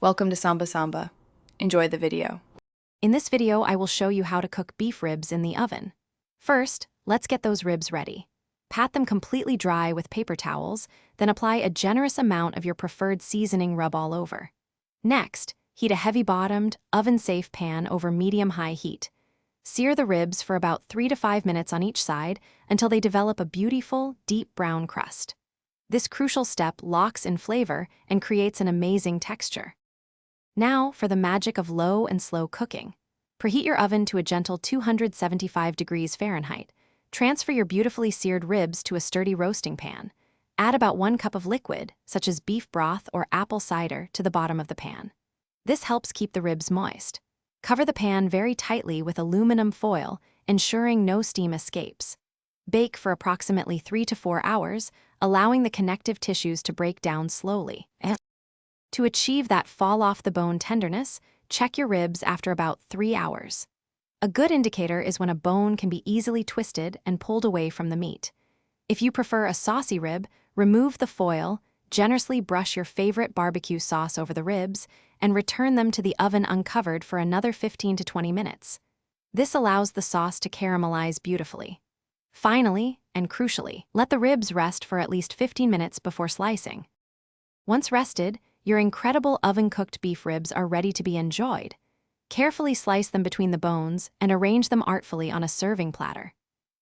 Welcome to Samba Samba. Enjoy the video. In this video, I will show you how to cook beef ribs in the oven. First, let's get those ribs ready. Pat them completely dry with paper towels, then apply a generous amount of your preferred seasoning rub all over. Next, heat a heavy-bottomed, oven-safe pan over medium-high heat. Sear the ribs for about 3 to 5 minutes on each side until they develop a beautiful, deep brown crust. This crucial step locks in flavor and creates an amazing texture. Now for the magic of low and slow cooking. Preheat your oven to a gentle 275 degrees Fahrenheit. Transfer your beautifully seared ribs to a sturdy roasting pan. Add about 1 cup of liquid, such as beef broth or apple cider, to the bottom of the pan. This helps keep the ribs moist. Cover the pan very tightly with aluminum foil, ensuring no steam escapes. Bake for approximately 3 to 4 hours, allowing the connective tissues to break down slowly. To achieve that fall-off-the-bone tenderness, check your ribs after about 3 hours. A good indicator is when a bone can be easily twisted and pulled away from the meat. If you prefer a saucy rib, remove the foil, generously brush your favorite barbecue sauce over the ribs, and return them to the oven uncovered for another 15 to 20 minutes. This allows the sauce to caramelize beautifully. Finally, and crucially, let the ribs rest for at least 15 minutes before slicing. Once rested, your incredible oven-cooked beef ribs are ready to be enjoyed. Carefully slice them between the bones and arrange them artfully on a serving platter.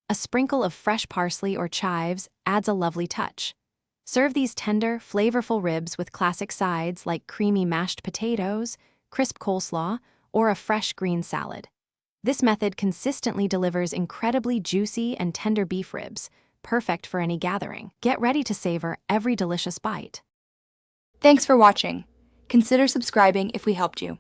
A sprinkle of fresh parsley or chives adds a lovely touch. Serve these tender, flavorful ribs with classic sides like creamy mashed potatoes, crisp coleslaw, or a fresh green salad. This method consistently delivers incredibly juicy and tender beef ribs, perfect for any gathering. Get ready to savor every delicious bite. Thanks for watching. Consider subscribing if we helped you.